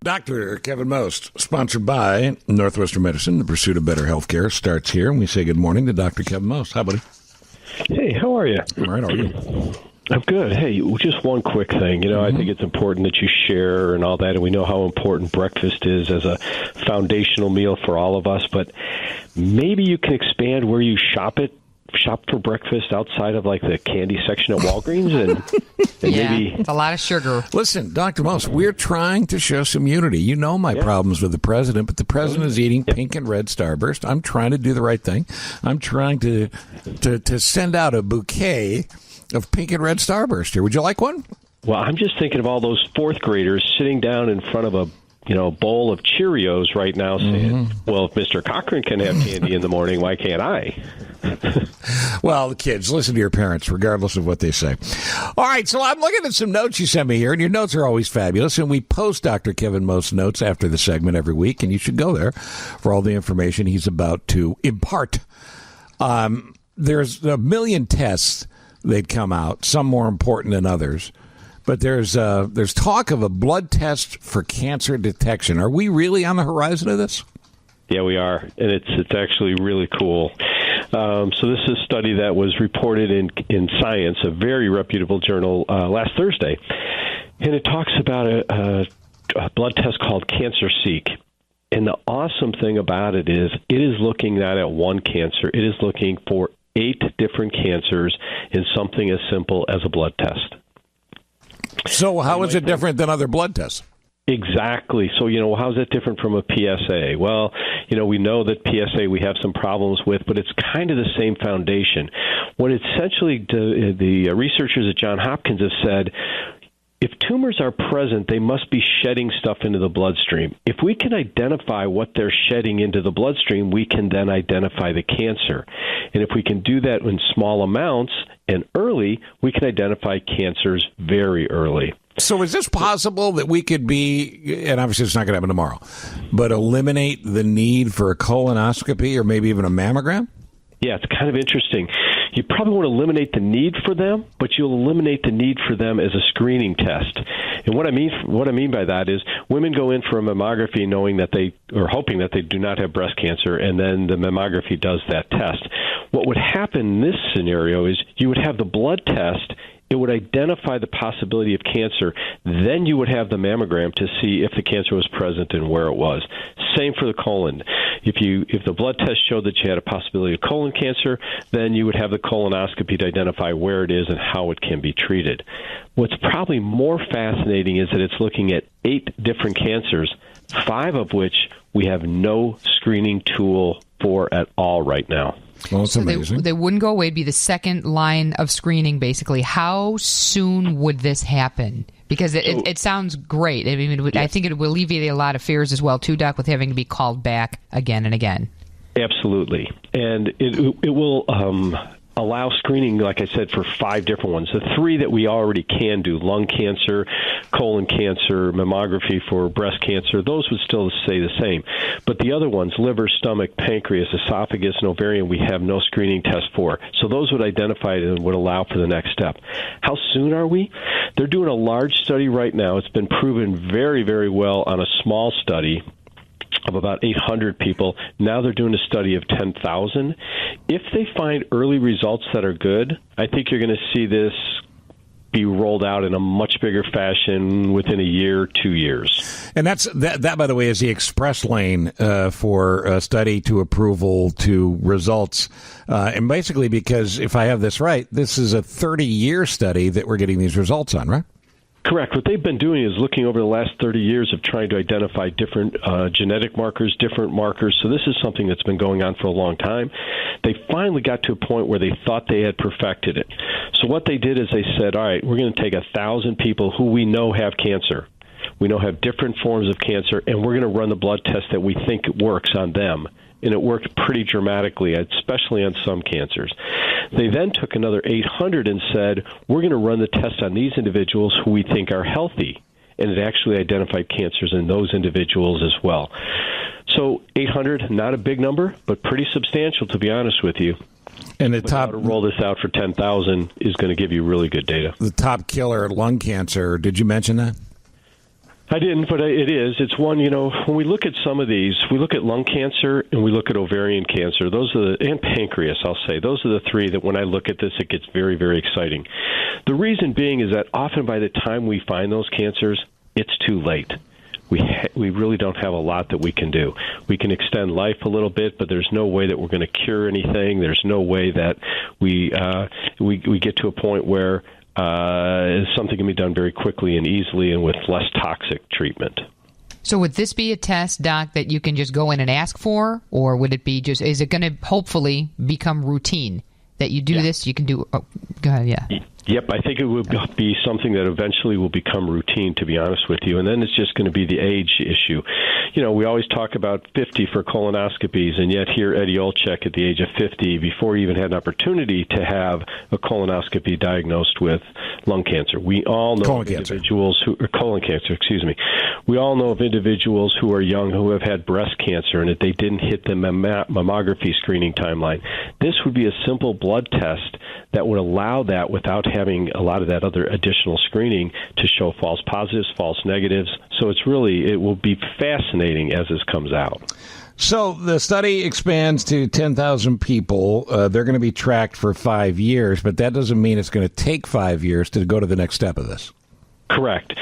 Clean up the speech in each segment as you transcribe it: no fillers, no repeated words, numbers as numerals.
Dr. Kevin Most, sponsored by Northwestern Medicine. The pursuit of better healthcare starts here. And we say good morning to Dr. Kevin Most. Hi, buddy. Hey, how are you? All right, how are you? I'm good. Hey, just one quick thing. You know, I think it's important that you share and all that, and we know how important breakfast is as a foundational meal for all of us, but maybe you can expand where you shop for breakfast outside of like the candy section at Walgreens and yeah, maybe it's a lot of sugar. Listen, Dr. Most, we're trying to show some unity. You know my problems with the president, but the president is eating pink and red Starburst. I'm trying to do the right thing. I'm trying to send out a bouquet of pink and red Starburst here. Would you like one? Well, I'm just thinking of all those fourth graders sitting down in front of a bowl of Cheerios right now saying, well, if Mr. Cochran can have candy in the morning, why can't I? Well, the kids, listen to your parents, regardless of what they say. All right, so I'm looking at some notes you sent me here, and your notes are always fabulous, and we post Dr. Kevin Most's notes after the segment every week, and you should go there for all the information he's about to impart. There's a million tests that come out, some more important than others. But there's talk of a blood test for cancer detection. Are we really on the horizon of this? Yeah, we are, and it's actually really cool. So this is a study that was reported in Science, a very reputable journal, last Thursday, and it talks about a blood test called CancerSeek. And the awesome thing about it is looking not at one cancer. It is looking for 8 different cancers in something as simple as a blood test. So how is it different than other blood tests? Exactly. So, how is it different from a PSA? Well, we know that PSA we have some problems with, but it's kind of the same foundation. What essentially the researchers at Johns Hopkins have said, if tumors are present, they must be shedding stuff into the bloodstream. If we can identify what they're shedding into the bloodstream, we can then identify the cancer. And if we can do that in small amounts and early, we can identify cancers very early. So is this possible that we could be, and obviously it's not going to happen tomorrow, but eliminate the need for a colonoscopy or maybe even a mammogram? Yeah, it's kind of interesting. You probably won't eliminate the need for them, but you'll eliminate the need for them as a screening test. And what I mean by that is women go in for a mammography knowing that they or hoping that they do not have breast cancer, and then the mammography does that test. What would happen in this scenario is you would have the blood test. It would identify the possibility of cancer. Then you would have the mammogram to see if the cancer was present and where it was. Same for the colon. If the blood test showed that you had a possibility of colon cancer, then you would have the colonoscopy to identify where it is and how it can be treated. What's probably more fascinating is that it's looking at 8 different cancers, 5 of which we have no screening tool for at all right now. Well, it's amazing. They wouldn't go away. It'd be the second line of screening, basically. How soon would this happen? Because it sounds great. I mean, I think it would alleviate a lot of fears as well, too, Doc, with having to be called back again and again. Absolutely. And it will allow screening, like I said, for 5 different ones. The 3 that we already can do, lung cancer, colon cancer, mammography for breast cancer, those would still stay the same. But the other ones, liver, stomach, pancreas, esophagus, and ovarian, we have no screening test for. So those would identify it and would allow for the next step. How soon are we? They're doing a large study right now. It's been proven very, very well on a small study of about 800 people. Now they're doing a study of 10,000. If they find early results that are good, I think you're going to see this be rolled out in a much bigger fashion within a year, 2 years. And that, by the way, is the express lane for study to approval to results. And basically, because if I have this right, this is a 30-year study that we're getting these results on, right? Correct. What they've been doing is looking over the last 30 years of trying to identify different genetic markers, different markers. So this is something that's been going on for a long time. They finally got to a point where they thought they had perfected it. So what they did is they said, all right, we're going to take 1,000 people who we know have cancer. We know have different forms of cancer, and we're going to run the blood test that we think works on them. And it worked pretty dramatically, especially on some cancers. They then took another 800 and said, we're going to run the test on these individuals who we think are healthy. And it actually identified cancers in those individuals as well. So 800, not a big number, but pretty substantial, to be honest with you. And the top to roll this out for 10,000 is going to give you really good data. The top killer, lung cancer, did you mention that? I didn't, but it is. It's one, when we look at some of these, we look at lung cancer and we look at ovarian cancer. And pancreas, I'll say. Those are the three that when I look at this, it gets very, very exciting. The reason being is that often by the time we find those cancers, it's too late. We really don't have a lot that we can do. We can extend life a little bit, but there's no way that we're going to cure anything. There's no way that we get to a point where something can be done very quickly and easily and with less toxic treatment. So would this be a test, Doc, that you can just go in and ask for, or would it be is it going to hopefully become routine that you do this, you can do, go ahead, yeah. Yep, I think it would be something that eventually will become routine, to be honest with you. And then it's just going to be the age issue. We always talk about 50 for colonoscopies, and yet here Eddie Olczyk at the age of 50, before he even had an opportunity to have a colonoscopy diagnosed with lung cancer. We all know individuals who colon cancer, excuse me. We all know of individuals who are young who have had breast cancer and that they didn't hit the mammography screening timeline. This would be a simple blood test that would allow that without having a lot of that other additional screening to show false positives, false negatives. So it will be fascinating as this comes out. So the study expands to 10,000 people. They're going to be tracked for 5 years, but that doesn't mean it's going to take 5 years to go to the next step of this. Correct.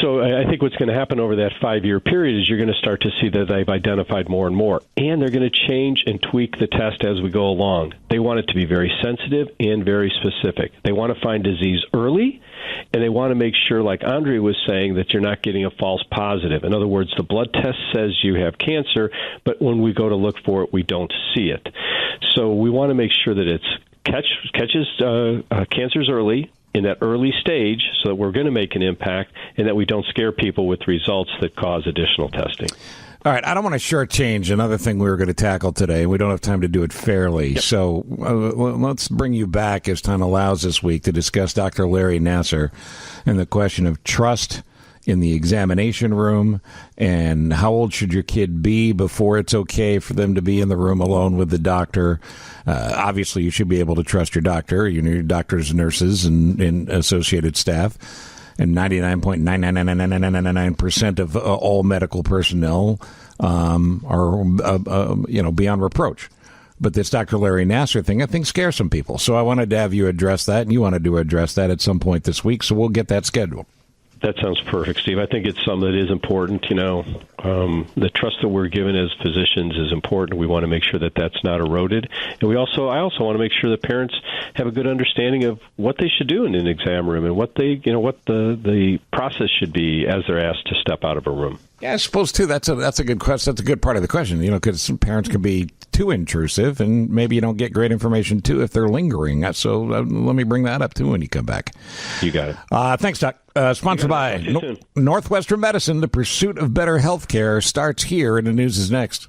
So I think what's going to happen over that 5-year period is you're going to start to see that they've identified more and more. And they're going to change and tweak the test as we go along. They want it to be very sensitive and very specific. They want to find disease early, and they want to make sure, like Andre was saying, that you're not getting a false positive. In other words, the blood test says you have cancer, but when we go to look for it, we don't see it. So we want to make sure that it catches cancers early, in that early stage, so that we're going to make an impact and that we don't scare people with results that cause additional testing. All right, I don't want to shortchange another thing we were going to tackle today, and we don't have time to do it fairly. Yep. So let's bring you back as time allows this week to discuss Dr. Larry Nassar and the question of trust in the examination room, and how old should your kid be before it's okay for them to be in the room alone with the doctor. Obviously, you should be able to trust your doctor, your doctors, nurses, and associated staff. And 99.99999% of all medical personnel are beyond reproach. But this Dr. Larry Nassar thing, I think, scares some people. So I wanted to have you address that, and you wanted to address that at some point this week, so we'll get that scheduled. That sounds perfect, Steve. I think it's something that is important. The trust that we're given as physicians is important. We want to make sure that that's not eroded. And I also want to make sure that parents have a good understanding of what they should do in an exam room and what the process should be as they're asked to step out of a room. Yeah, I suppose too. That's a good question. That's a good part of the question. Because some parents can be too intrusive, and maybe you don't get great information too if they're lingering. So let me bring that up too when you come back. You got it. Thanks, Doc. Sponsored by Northwestern Medicine. The pursuit of better health care starts here, and the news is next.